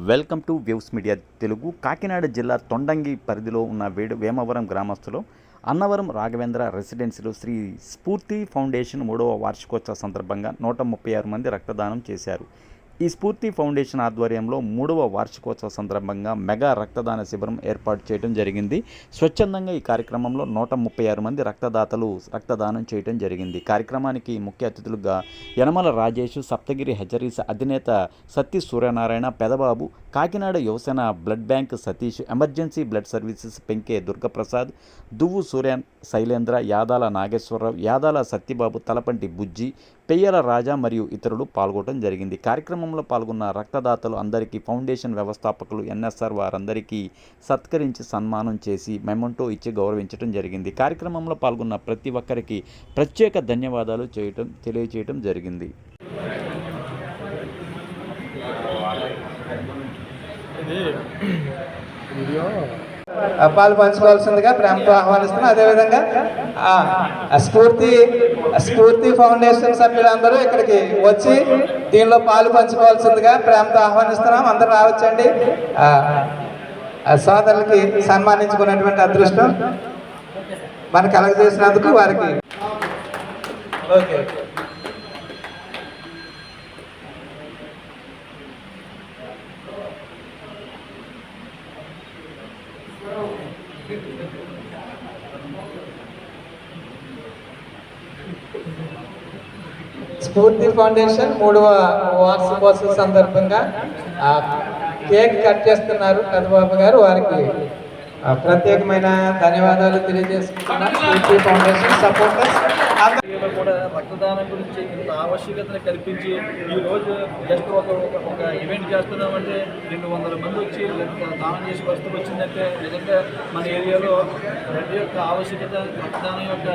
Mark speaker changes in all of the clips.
Speaker 1: Welcome to waves media Telugu. Kakinada జిల్లా తొండంగి పరిధిలో ఉన్న వేమవరం గ్రామస్తులు అన్నవరం రాఘవేంద్ర రెసిడెన్సీలో శ్రీ స్ఫూర్తి ఫౌండేషన్ 3వ వార్షికోత్సవ సందర్భంగా 136 మంది రక్తదానం చేశారు. ఈ స్ఫూర్తి ఫౌండేషన్ ఆధ్వర్యంలో 3వ వార్షికోత్సవ సందర్భంగా మెగా రక్తదాన శిబిరం ఏర్పాటు చేయడం జరిగింది. స్వచ్ఛందంగా ఈ కార్యక్రమంలో 136 మంది రక్తదాతలు రక్తదానం చేయడం జరిగింది. కార్యక్రమానికి ముఖ్య అతిథులుగా యనమల రాజేష్, సప్తగిరి హెచ్చరీస్ అధినేత Satti Suryanarayana, Pedababu, Kakinada Yuvasena blood bank Satish, emergency blood services Penke Durgaprasad, Duvvu Surya Sailendra, Yadala Nageswararao, Yadala Satyababu, Talapanti Bujji, Peyyala Raja మరియు ఇతరులు పాల్గొనడం జరిగింది. కార్యక్రమంలో పాల్గొన్న రక్తదాతలు అందరికీ ఫౌండేషన్ వ్యవస్థాపకులు ఎన్ఎస్ఆర్ వారందరికీ సత్కరించి సన్మానం చేసి మెమంటో ఇచ్చి గౌరవించడం జరిగింది. కార్యక్రమంలో పాల్గొన్న ప్రతి ఒక్కరికి ప్రత్యేక ధన్యవాదాలు తెలియజేయడం జరిగింది.
Speaker 2: పాలు పంచుకోవాల్సిందిగా ప్రేమతో ఆహ్వానిస్తున్నాం. అదేవిధంగా స్ఫూర్తి ఫౌండేషన్ సభ్యులందరూ ఇక్కడికి వచ్చి దీనిలో పాలు పంచుకోవాల్సిందిగా ప్రేమతో ఆహ్వానిస్తున్నాం. అందరూ రావచ్చండి. సోదరులకి సన్మానించుకున్నటువంటి అదృష్టం మనకు కలగజేసినందుకు వారికి ఓకే. స్ఫూర్తి ఫౌండేషన్ 3వ వార్షికోత్సవ సందర్భంగా కేక్ కట్ చేస్తున్నారు పెద్దబాబు గారు. వారికి ప్రత్యేకమైన ధన్యవాదాలు తెలియజేసుకుంటున్నాం. స్ఫూర్తి ఫౌండేషన్ సపోర్టర్స్
Speaker 3: కూడా రక్తదానం గురించి ఇంత ఆవశ్యకతను కల్పించి ఈరోజు జస్ట్ ఒక ఈవెంట్ చేస్తున్నామంటే 200 మంది వచ్చి దానం చేసే పరిస్థితి వచ్చిందంటే నిజంగా మన ఏరియాలో బ్లడ్ యొక్క ఆవశ్యకత, రక్తదానం యొక్క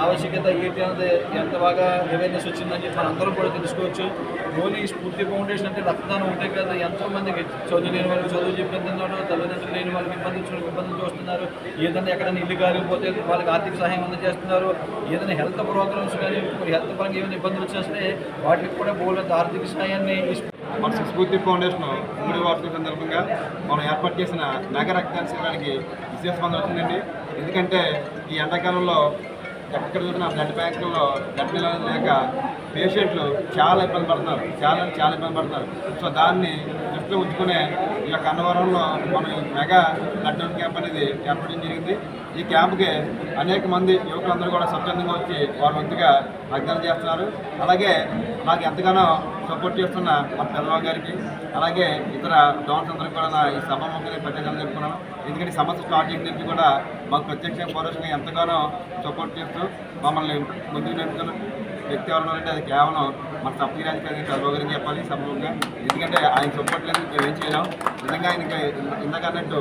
Speaker 3: ఆవశ్యకత ఏంటి అన్నది ఎంత బాగా అవేర్నెస్ వచ్చిందని చెప్పి మనందరం కూడా తెలుసుకోవచ్చు. ఓన్లీ స్ఫూర్తి ఫౌండేషన్ అంటే రక్తదానం ఉంటే కదా, ఎంతోమందికి చదువు లేని వాళ్ళకి చదువు చెప్పిస్తున్నాడు, తల్లిదండ్రులు లేని వాళ్ళకి ఇబ్బందులు చూస్తున్నారు, ఏదైనా ఎక్కడైనా ఇల్లు కాలిపోతే వాళ్ళకి ఆర్థిక సహాయం అందజేస్తున్నారు, ఏదైనా హెల్త్ ప్రోగ్రామ్స్ కానీ హెల్త్ పరంగా ఏమైనా ఇబ్బందులు వచ్చేస్తే వాటికి కూడా బోలెంత ఆర్థిక సహాయాన్ని
Speaker 4: మన స్ఫూర్తి ఫౌండేషన్ 3వ వార్షిక సందర్భంగా మనం ఏర్పాటు చేసిన మెగా రక్తదాన శిబిరానికి విశేష స్పందన వచ్చిందండి. ఎందుకంటే ఈ ఎండాకాలంలో ఎక్కడ చూసినా బ్లడ్ బ్యాంకుల్లో బ్లడ్ అనేది లేక పేషెంట్లు చాలా ఇబ్బంది పడుతున్నారు, చాలా ఇబ్బంది పడుతున్నారు. సో దాన్ని దృష్టిలో ఉంచుకునే ఈ యొక్క అన్నవరంలో మనం మెగా బ్లడ్ డొనేషన్ క్యాంప్ అనేది ఏర్పడడం జరిగింది. ఈ క్యాంప్కి అనేక మంది యువకులందరూ కూడా స్వచ్ఛందంగా వచ్చి వారి వంతుగా రక్తదానం చేస్తున్నారు. అలాగే నాకు ఎంతగానో సపోర్ట్ చేస్తున్న మన పెద్దబాబు గారికి, అలాగే ఇతర డోనర్స్ అందరికీ కూడా ఈ సభాముఖంగా ప్రత్యేకంగా చెప్పుకున్నాను. ఎందుకంటే సమస్య స్టార్ట్ చేసిన నుంచి కూడా మాకు ప్రత్యక్షంగా పరోక్షంగా ఎంతగానో సపోర్ట్ చేస్తూ మమ్మల్ని ముందుకు నడుపుతున్న వ్యక్తి ఎవరంటే అది కేవలం మన సప్తగిరి రాజకీయ పెద్దబాబు గారికి చెప్పాలి సభముఖంగా. ఎందుకంటే ఆయన సపోర్ట్ లేదు మేము ఏం చేయలేం. నిజంగా ఆయనకి ఇందాక అన్నట్టు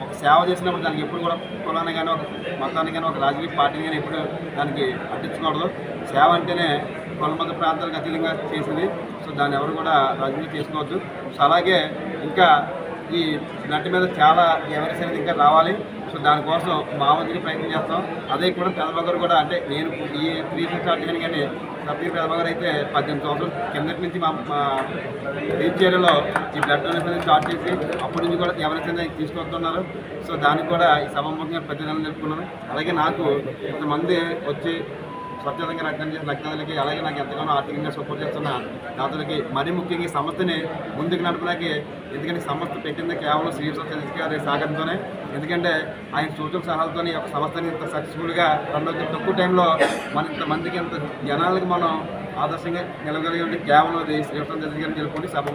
Speaker 4: ఒక సేవ చేసినప్పుడు దానికి ఎప్పుడు కూడా కులాన్ని కానీ ఒక మతాన్ని కానీ ఒక రాజకీయ పార్టీని కానీ ఎప్పుడు దానికి పట్టించకూడదు. సేవ అంటేనే కుల మత ప్రాంతాలకు అతీతంగా చేసింది. సో దాన్ని ఎవరు కూడా రాజకీయం చేసుకోవద్దు. సో అలాగే ఇంకా ఈ బ్లడ్ మీద చాలా అవేర్నెస్ అనేది ఇంకా రావాలి. సో దానికోసం మా వంతుగా ప్రయత్నం చేస్తాం. అదే కూడా పెద్దబాబు గారు కూడా, అంటే నేను ఈ 3 స్టార్ట్ చేయను కానీ సభ్యులు పెద్దబాబు గారు అయితే 18 సంవత్సరాల కిందటి నుంచి మా రీచ్ ఏరియాలో ఈ బ్లడ్ డొనేషన్ స్టార్ట్ చేసి అప్పటి నుంచి కూడా ఎవరైతే తీసుకొస్తున్నారు. సో దానికి కూడా ఈ సభాముఖంగా ప్రతిదనం తెలుపుకున్నాను. అలాగే నాకు ఇంతమంది వచ్చి స్వచ్ఛందంగా రక్తదానాలకి, అలాగే నాకు ఎంతగానో ఆర్థికంగా సపోర్ట్ చేస్తున్న దాతలకి, మరీ ముఖ్యంగా ఈ సంస్థని ముందుకు నడపడానికి, ఎందుకంటే సంస్థ పెట్టింది కేవలం శ్రీ సత్యనారాయణ గారి సహకారంతోనే. ఎందుకంటే ఆయన సూచన సలహాలతో ఒక సంస్థని ఇంత సక్సెస్ఫుల్గా తక్కువ టైంలో మన ఇంతమందికి ఇంత జనాలకు మనం ఆదర్శంగా నిలవగలిగే కేవలం శ్రీ సత్యనారాయణ గారిని తెలుపుకొని సభ